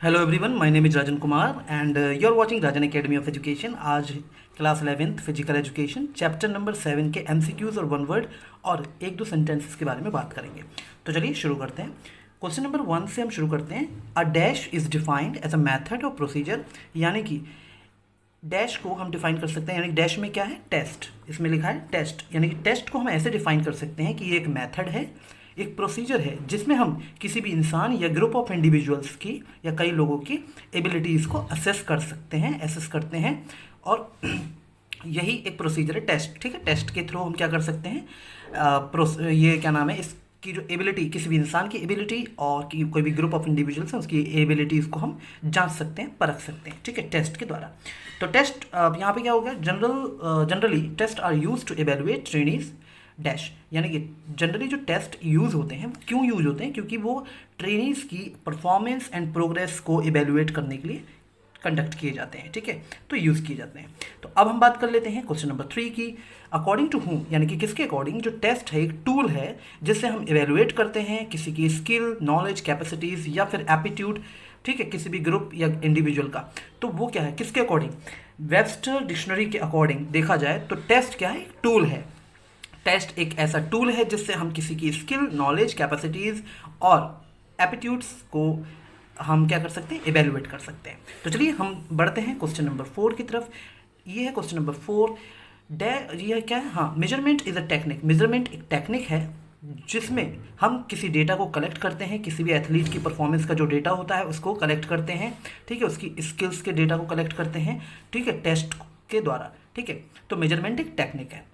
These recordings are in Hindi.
Hello everyone, my name is Rajan Kumar and you are watching Rajan academy of education. आज class 11th physical education chapter number 7 के एमसीक्यूज और वन वर्ड और एक दो सेंटेंसेस के बारे में बात करेंगे। तो चलिए शुरू करते हैं। क्वेश्चन नंबर 1 से हम शुरू करते हैं। A dash is defined as a method और प्रोसीजर, यानी कि डैश को हम डिफाइन कर सकते हैं, यानी डैश में क्या है, टेस्ट। इसमें लिखा है टेस्ट, यानी कि टेस्ट को हम ऐसे डिफाइन कर सकते हैं कि ये एक मेथड है, एक प्रोसीजर है जिसमें हम किसी भी इंसान या ग्रुप ऑफ इंडिविजुअल्स की या कई लोगों की एबिलिटीज़ को असेस कर सकते हैं, एसेस करते हैं। और यही एक प्रोसीजर है टेस्ट। ठीक है, टेस्ट के थ्रू हम क्या कर सकते हैं, ये क्या नाम है, इसकी जो एबिलिटी, किसी भी इंसान की एबिलिटी और कि कोई भी ग्रुप ऑफ इंडिविजुअल्स हैं उसकी एबिलिटीज़ को हम जांच सकते हैं, परख सकते हैं। ठीक है, टेस्ट के द्वारा। तो टेस्ट यहाँ पे क्या हो गया, generally test are use to evaluate trainees dash, यानी कि जनरली जो टेस्ट यूज़ होते हैं, क्यों यूज़ होते हैं, क्योंकि वो ट्रेनीज की परफॉर्मेंस एंड प्रोग्रेस को इवेलुएट करने के लिए कंडक्ट किए जाते हैं। ठीक है, तो यूज़ किए जाते हैं। तो अब हम बात कर लेते हैं क्वेश्चन नंबर 3 की। अकॉर्डिंग टू हूम, यानी कि किसके अकॉर्डिंग जो टेस्ट है एक टूल है जिससे हम इवेलुएट करते हैं किसी की स्किल, नॉलेज, कैपेसिटीज़ या फिर एप्टीट्यूड। ठीक है, किसी भी ग्रुप या इंडिविजुअल का। तो वो क्या है, किसके अकॉर्डिंग, वेबस्टर डिक्शनरी के अकॉर्डिंग देखा जाए तो टेस्ट क्या है, एक टूल है। टेस्ट एक ऐसा टूल है जिससे हम किसी की स्किल, नॉलेज, कैपेसिटीज़ और एप्टीट्यूड्स को हम क्या कर सकते हैं, इवेलुएट कर सकते हैं। तो चलिए हम बढ़ते हैं क्वेश्चन नंबर 4 की तरफ। ये है क्वेश्चन नंबर 4। ये क्या है, हाँ, measurement is a technique. Measurement एक टेक्निक है जिसमें हम किसी डेटा को कलेक्ट करते हैं, किसी भी एथलीट की परफॉर्मेंस का जो डेटा होता है उसको कलेक्ट करते हैं। ठीक है, उसकी स्किल्स के डेटा को कलेक्ट करते हैं। ठीक है, टेस्ट के द्वारा। ठीक है, तो मेजरमेंट एक टेक्निक है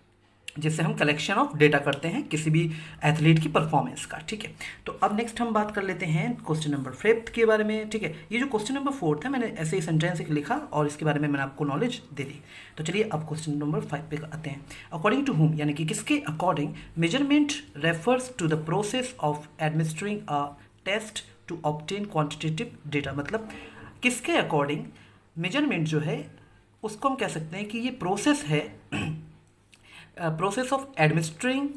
जिससे हम कलेक्शन ऑफ डेटा करते हैं किसी भी एथलीट की परफॉर्मेंस का। ठीक है, तो अब नेक्स्ट हम बात कर लेते हैं क्वेश्चन नंबर 5 के बारे में। ठीक है, ये जो क्वेश्चन नंबर 4 था, मैंने ऐसे ही सेंटेंस एक लिखा और इसके बारे में मैंने आपको नॉलेज दे दी। तो चलिए अब क्वेश्चन नंबर 5 पे आते हैं। अकॉर्डिंग टू हुम, यानी कि किसके according measurement refers to the process of administering a test to obtain quantitative data. मतलब किसके अकॉर्डिंग मेजरमेंट जो है उसको हम कह सकते हैं कि ये प्रोसेस है, process of administering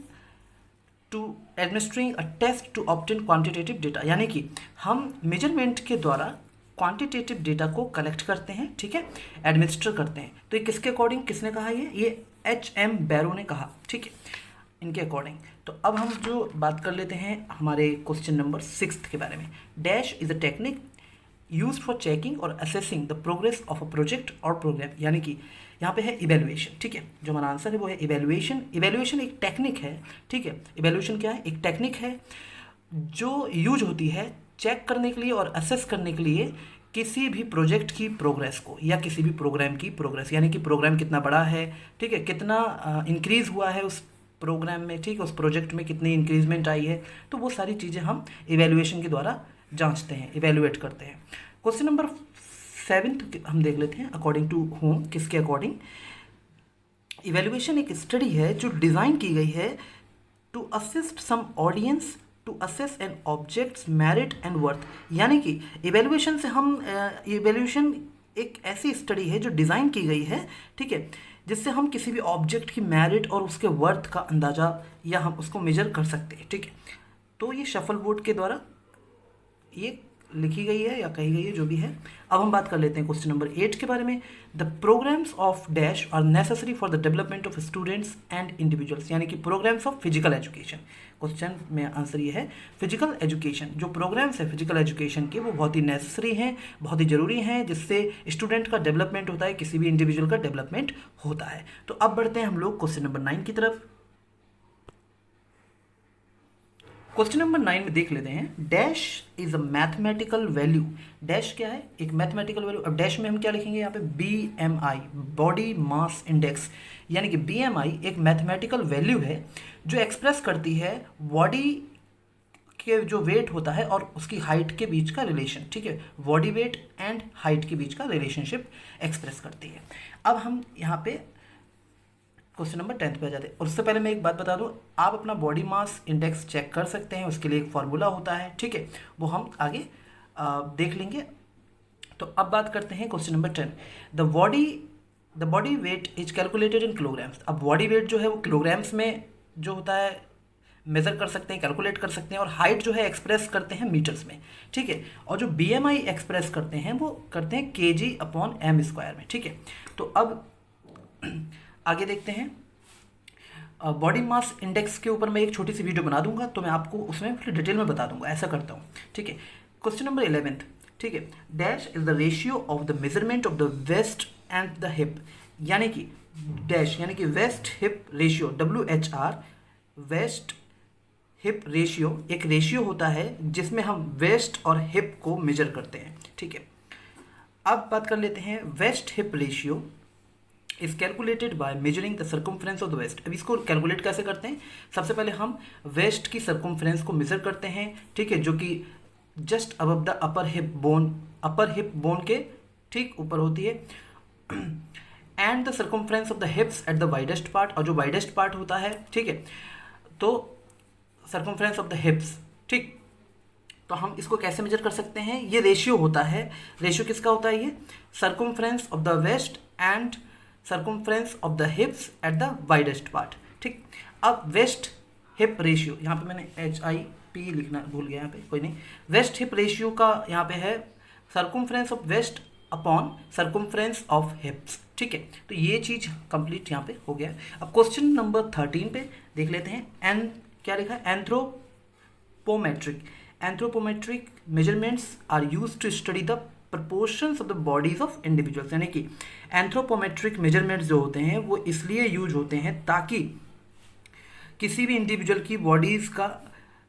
a test to obtain quantitative data, यानी कि हम मेजरमेंट के द्वारा क्वांटिटेटिव डेटा को कलेक्ट करते हैं। ठीक है, एडमिनिस्टर करते हैं। तो ये किसके अकॉर्डिंग, किसने कहा, ये HM बैरो ने कहा। ठीक है, इनके अकॉर्डिंग। तो अब हम जो बात कर लेते हैं हमारे क्वेश्चन नंबर 6 के बारे में। Dash is a technique use for checking और assessing the progress of a project और प्रोग्राम, यानी कि यहाँ पे है इवेल्युएशन। ठीक है, जो हमारा आंसर है वो है इवेल्युएशन। इवेल्युएशन एक टेक्निक है। ठीक है, इवेल्युएशन क्या है, एक टेक्निक है जो यूज होती है चेक करने के लिए और असेस करने के लिए किसी भी प्रोजेक्ट की प्रोग्रेस को या किसी भी प्रोग्राम की प्रोग्रेस, यानी कि प्रोग्राम कितना बड़ा है, ठीक है, कितना इंक्रीज हुआ है उस प्रोग्राम में, ठीक है, उस प्रोजेक्ट में कितनी इंक्रीजमेंट आई है। तो वो सारी चीज़ें हम इवेल्युएशन के द्वारा जांचते हैं, इवेल्युएट करते हैं। क्वेश्चन नंबर 7 हम देख लेते हैं। अकॉर्डिंग टू होम, किसके अकॉर्डिंग, इवेल्युएशन एक स्टडी है जो डिज़ाइन की गई है to assist some audience to assess an object's merit and worth, यानी कि इवेल्युएशन से हम इवेल्युएशन एक ऐसी स्टडी है जो डिज़ाइन की गई है, ठीक है, जिससे हम किसी भी ऑब्जेक्ट की मेरिट और उसके वर्थ का अंदाज़ा या हम उसको मेजर कर सकते हैं। ठीक है, तो ये शफल बोर्ड के द्वारा ये लिखी गई है या कही गई है, जो भी है। अब हम बात कर लेते हैं क्वेश्चन नंबर 8 के बारे में। The programmes of dash are necessary for the development of students and individuals, यानी कि programmes of physical education. Question में आंसर ये है, फिजिकल एजुकेशन, जो प्रोग्राम्स है फिजिकल एजुकेशन के, वो बहुत ही नेसेसरी हैं, बहुत ही ज़रूरी हैं, जिससे स्टूडेंट का डेवलपमेंट होता है, किसी भी इंडिविजुअल का डेवलपमेंट होता है। तो अब बढ़ते हैं हम लोग क्वेश्चन नंबर 9 की तरफ। क्वेश्चन नंबर 9 में देख लेते हैं। Dash is a mathematical value. Dash क्या है, एक मैथमेटिकल वैल्यू। अब डैश में हम क्या लिखेंगे, यहाँ पे BMI, बॉडी मास इंडेक्स, यानी कि BMI एक मैथमेटिकल वैल्यू है जो एक्सप्रेस करती है बॉडी के जो वेट होता है और उसकी हाइट के बीच का रिलेशन। ठीक है, बॉडी वेट एंड हाइट के बीच का रिलेशनशिप एक्सप्रेस करती है। अब हम यहाँ पे क्वेश्चन नंबर 10 पे आ जाते हैं। और उससे पहले मैं एक बात बता दूं, आप अपना बॉडी मास इंडेक्स चेक कर सकते हैं, उसके लिए एक फार्मूला होता है। ठीक है, वो हम आगे देख लेंगे। तो अब बात करते हैं question number 10। The body weight is calculated in kilograms. अब बॉडी वेट जो है वो किलोग्राम्स में जो होता है मेज़र कर सकते हैं, कैलकुलेट कर सकते हैं, और हाइट जो है एक्सप्रेस करते हैं मीटर्स में, ठीक है। और जो BMI एक्सप्रेस करते हैं वो करते हैं kg/m², में, ठीक है। तो अब आगे देखते हैं। बॉडी मास इंडेक्स के ऊपर मैं एक छोटी सी वीडियो बना दूंगा, तो मैं आपको उसमें फिर डिटेल में बता दूंगा, ऐसा करता हूँ, ठीक है। क्वेश्चन नंबर 11, ठीक है। Dash is the ratio of the measurement of the waist and the hip, यानी कि डैश यानी कि waist hip ratio, WHR, waist hip ratio एक रेशियो होता है जिसमें हम वेस्ट और हिप को मेजर करते हैं, ठीक है। अब बात कर लेते हैं waist hip ratio is calculated by measuring the circumference of the waist. अब इसको कैलकुलेट कैसे करते हैं? सबसे पहले हम वेस्ट की सर्कमफ्रेंस को मेजर करते हैं, ठीक है, जो कि just above the upper hip bone के ठीक ऊपर होती है, and the circumference of the hips at the widest part, और जो वाइडेस्ट पार्ट होता है, ठीक है, तो सर्कमफ्रेंस ऑफ द हिप्स, ठीक। तो हम इसको कैसे मेजर कर सकते हैं? ये रेशियो होता है, रेशियो किसका होता है? ये circumference of the waist and circumference of the hips at the widest part, ठीक। अब वेस्ट हिप रेशियो, यहाँ पे मैंने HIP लिखना भूल गया, यहाँ पे कोई नहीं। वेस्ट हिप रेशियो का यहाँ पे है circumference of waist upon circumference of hips, ठीक है। तो ये चीज़ कंप्लीट यहाँ पे हो गया। अब क्वेश्चन नंबर 13 पे देख लेते हैं। क्या लिखा है? Anthropometric measurements are used to study the proportions of the bodies of individuals, यानी कि एंथ्रोपोमेट्रिक मेजरमेंट्स जो होते हैं वो इसलिए यूज होते हैं ताकि किसी भी इंडिविजुअल की बॉडीज का,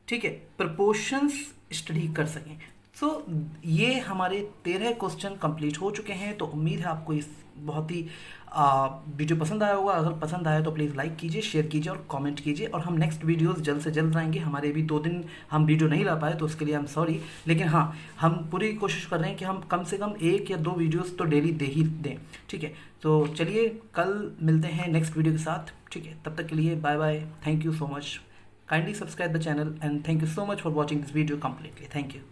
ठीक है, प्रपोर्शंस स्टडी कर सकें। सो ये हमारे 13 क्वेश्चन कंप्लीट हो चुके हैं। तो उम्मीद है आपको इस बहुत ही वीडियो पसंद आया होगा। अगर पसंद आया तो प्लीज़ लाइक कीजिए, शेयर कीजिए और कमेंट कीजिए। और हम नेक्स्ट वीडियोस जल्द से जल्द लाएंगे। हमारे भी 2 दिन हम वीडियो नहीं ला पाए तो उसके लिए आई एम सॉरी, लेकिन हाँ, हम पूरी कोशिश कर रहे हैं कि हम कम से कम 1 या 2 वीडियोस तो डेली दे ही दें, ठीक है। तो चलिए कल मिलते हैं नेक्स्ट वीडियो के साथ, ठीक है। तब तक के लिए bye bye, thank you so much. Kindly subscribe the channel and thank you so much for watching this video completely. Thank you.